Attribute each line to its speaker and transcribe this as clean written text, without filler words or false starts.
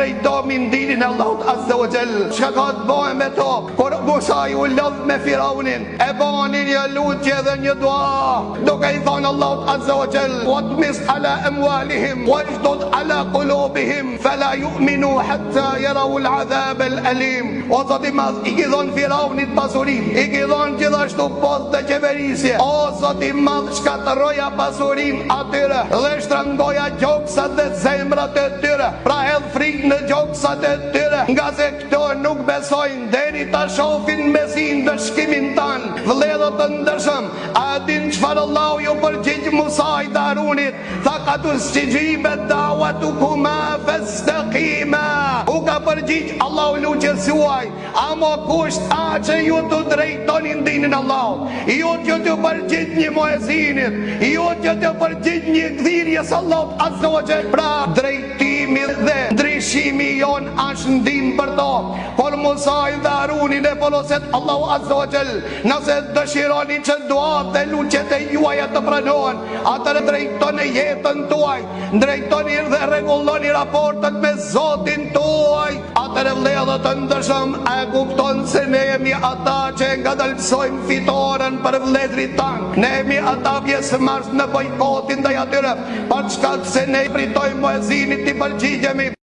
Speaker 1: drejtomin dinin Allahut Azza wa Jall. Çka ka të bëjë me to? Kur Musa ju lodh me Firaunin, e banin një lutje dhe një dua, duke i thënë Allahut Azza wa Jall: "Watmis ala amwalihim washdud ala qulubihim fala yu'minu hatta yaraw al-'adhab al-alim." O Zoti i Madh, i dhon Firaunit pasurinë, i dhon gjithashtu postë të qeverisje. O Zoti i Madh, shkatërroja pasurinë atyre dhe shtrëngoja gjoksat dhe zemrat e tyre. Pra hedh frikë në gjoksat e tyre, nga se këto nuk besojnë deri ta shohin mesin dëshkimin tan. Vëllezër të ndershëm, a din çfarë Allahu ju përgjigj Musa i Harunit? Tha katus jibe da'watukuma fastaqima. U ka përgjigj Allahu luçës juaj, ama kusht a që ju të drejtoni dinin Allahut, ju të përgjigj një muezinit, ju të përgjigj një dhirjes Allahut Azza wa Jall. Pra drejtimi dhe ndryshimi jon është ndim për to. Por Musa i Harunin e poroset Allahu Azza wa Jall, nëse dëshironi që duat dhe luqet e juaja të pranohen, atëre drejtoni jetën tuaj, drejtoni dhe rregulloni raportet me Zotin tuaj. Atëre vëllezër të ndershëm, a kupton se ne jemi ata që ngadalsojmë fitoren për vëllezërit tanë? Ne jemi ata pjesëmarrës në bojkotin ndaj atyre, për shkak se ne pritojmë muezinit i përgjigjemi.